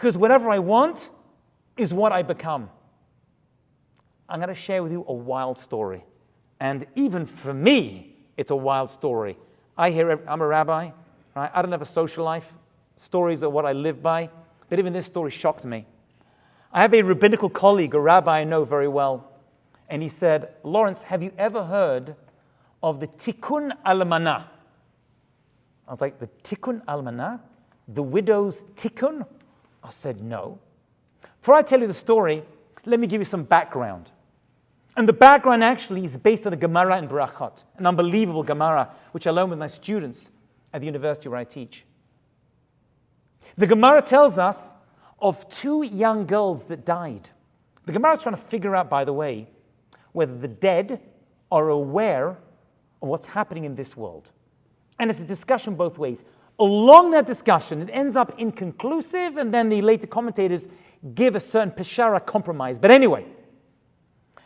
Because whatever I want is what I become. I'm going to share with you a wild story. And even for me, it's a wild story. I'm a rabbi, right? I don't have a social life. Stories are what I live by. But even this story shocked me. I have a rabbinical colleague, a rabbi I know very well. And he said, Lawrence, have you ever heard of the Tikkun al-amana? I was like, the Tikkun al-amana? The widow's Tikkun? I said, no. Before I tell you the story, let me give you some background. And the background actually is based on a Gemara in Berachot, an unbelievable Gemara, which I learned with my students at the university where I teach. The Gemara tells us of two young girls that died. The Gemara is trying to figure out, by the way, whether the dead are aware of what's happening in this world. And it's a discussion both ways. Along that discussion, it ends up inconclusive, and then the later commentators give a certain peshara compromise. But anyway,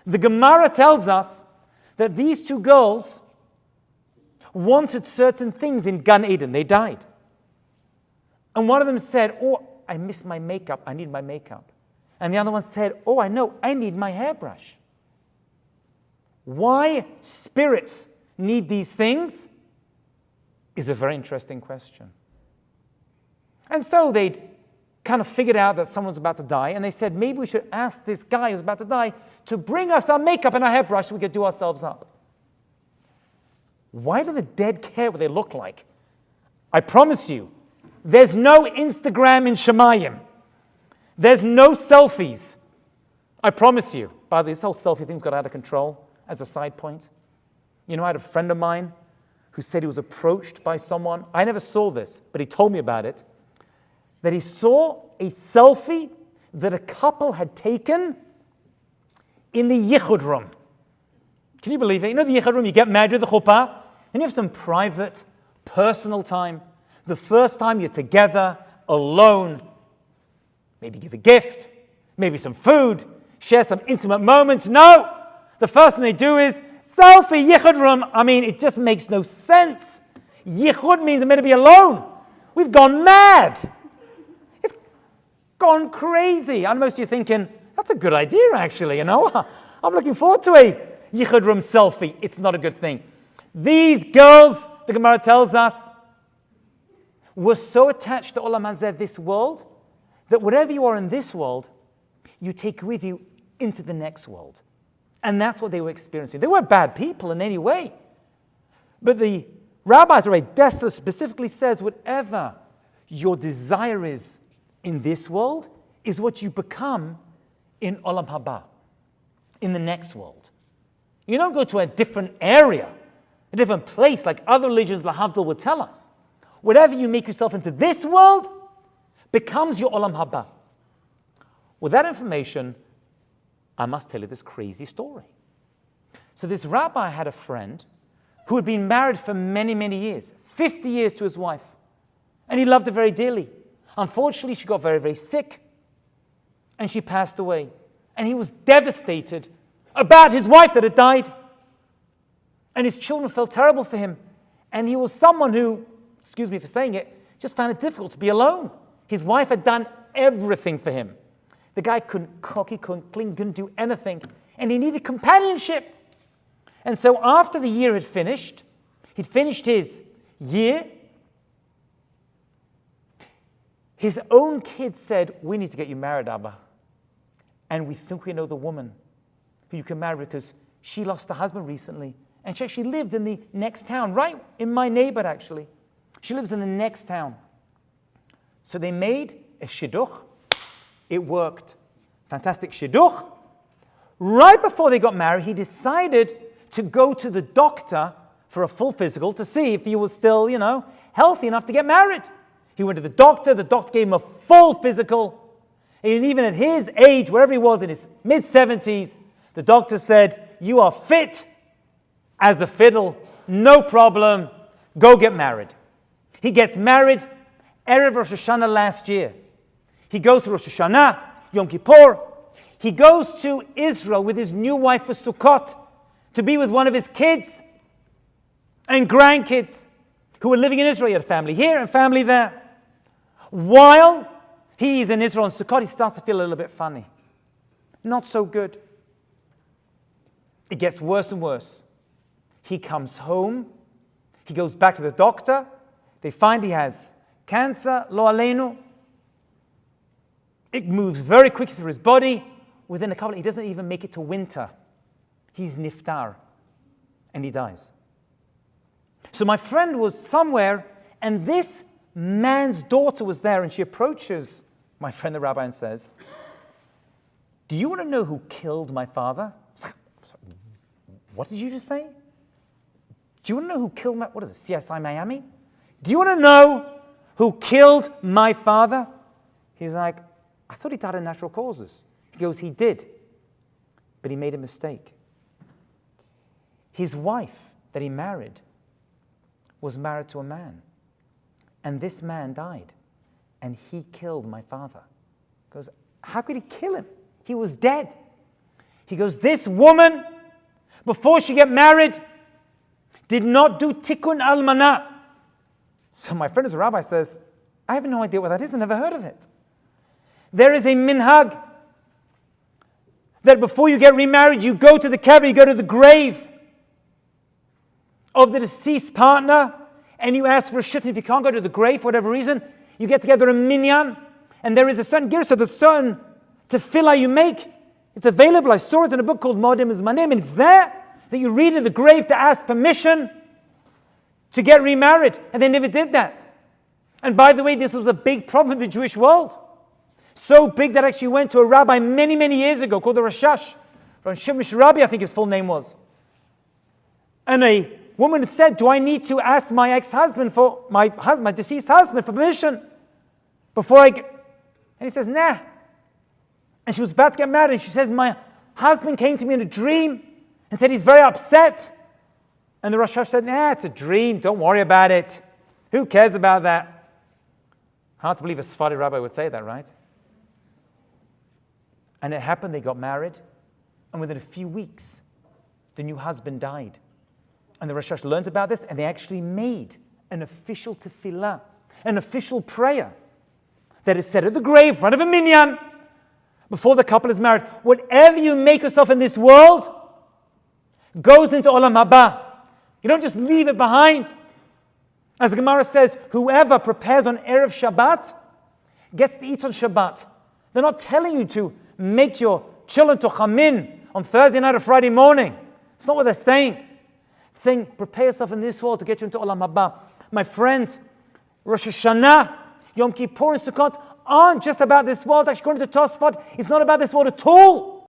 the Gemara tells us that these two girls wanted certain things in Gan Eden. They died. And one of them said, oh, I miss my makeup. I need my makeup. And the other one said, oh, I know. I need my hairbrush. Why spirits need these things is a very interesting question. And so they'd kind of figured out that someone's about to die, and they said, maybe we should ask this guy who's about to die to bring us our makeup and our hairbrush so we could do ourselves up. Why do the dead care what they look like? I promise you, there's no Instagram in Shemayim. There's no selfies. I promise you. By the way, this whole selfie thing's got out of control as a side point. You know, I had a friend of mine who said he was approached by someone. I never saw this, but he told me about it. That he saw a selfie that a couple had taken in the yichud room. Can you believe it? You know the yichud room, you get married with the chuppah, and you have some private, personal time. The first time you're together, alone, maybe give a gift, maybe some food, share some intimate moments. No! The first thing they do is selfie, yichud room. I mean, it just makes no sense. Yichud means I'm meant to be alone. We've gone mad. It's gone crazy. And most of you thinking, that's a good idea, actually, you know. I'm looking forward to a yichud room selfie. It's not a good thing. These girls, the Gemara tells us, were so attached to olam hazeh, this world, that whatever you are in this world, you take with you into the next world. And that's what they were experiencing. They weren't bad people in any way. But the rabbis, Rabbi Dessler specifically says, whatever your desire is in this world is what you become in olam haba, in the next world. You don't go to a different area, a different place like other religions, lahavdil, will tell us. Whatever you make yourself into this world becomes your olam haba. With that information, I must tell you this crazy story. So this rabbi had a friend who had been married for many, many years, 50 years to his wife. And he loved her very dearly. Unfortunately, she got very, very sick. And she passed away. And he was devastated about his wife that had died. And his children felt terrible for him. And he was someone who, excuse me for saying it, just found it difficult to be alone. His wife had done everything for him. The guy couldn't cook, he couldn't clean, couldn't do anything. And he needed companionship. And so after the year had finished, he'd finished his year, his own kids said, we need to get you married, Abba. And we think we know the woman who you can marry because she lost her husband recently. And she actually lived in the next town, right in my neighborhood actually. She lives in the next town. So they made a shidduch. It worked. Fantastic shidduch. Right before they got married, he decided to go to the doctor for a full physical to see if he was still, healthy enough to get married. He went to the doctor gave him a full physical. And even at his age, wherever he was in his mid-70s, the doctor said, you are fit as a fiddle, no problem, go get married. He gets married Erev Rosh Hashanah last year. He goes to Rosh Hashanah, Yom Kippur. He goes to Israel with his new wife for Sukkot to be with one of his kids and grandkids who were living in Israel. He had family here and family there. While He's in Israel on Sukkot. He starts to feel a little bit funny. Not so good. It gets worse and worse. He comes home. He goes back to the doctor. They find he has cancer, lo aleinu. It moves very quickly through his body. Within a couple, he doesn't even make it to winter. He's niftar, and he dies. So my friend was somewhere, and this man's daughter was there, and she approaches my friend the rabbi and says, "Do you want to know who killed my father?" What did you just say? Do you want to know who killed what is it, CSI Miami? Do you want to know who killed my father? He's like, I thought he died of natural causes. He goes, he did, but he made a mistake. His wife that he married was married to a man, and this man died, and he killed my father. He goes, how could he kill him? He was dead. He goes, this woman, before she got married, did not do Tikkun al-amana. So my friend who's a rabbi says, I have no idea what that is. I've never heard of it. There is a minhag that before you get remarried, you go to the kever, you go to the grave of the deceased partner, and you ask for a shit. If you can't go to the grave for whatever reason, you get together a minyan, and there is a certain girsa, the certain tefillah you make. It's available. I saw it in a book called Modim is My Name, and it's there that you read at the grave to ask permission to get remarried, and they never did that. And by the way, this was a big problem in the Jewish world. So big that actually went to a rabbi many, many years ago called the Rashash, from Shemish Rabbi, I think his full name was. And a woman had said, do I need to ask my ex-husband for, my deceased husband for permission before I get... And he says, nah. And she was about to get married, and she says, my husband came to me in a dream and said he's very upset. And the Rashash said, nah, it's a dream, don't worry about it. Who cares about that? Hard to believe a Sephardi rabbi would say that, right? And it happened, they got married, and within a few weeks, the new husband died. And the Rashash learned about this, and they actually made an official tefillah, an official prayer that is said at the grave in front of a minyan before the couple is married. Whatever you make yourself in this world goes into olam haba. You don't just leave it behind. As the Gemara says, whoever prepares on Erev Shabbat gets to eat on Shabbat. They're not telling you to make your children to chamin on Thursday night or Friday morning. It's not what they're saying. It's saying, prepare yourself in this world to get you into olam haba. My friends, Rosh Hashanah, Yom Kippur, and Sukkot aren't just about this world. Actually, according to Tosfot, it's not about this world at all.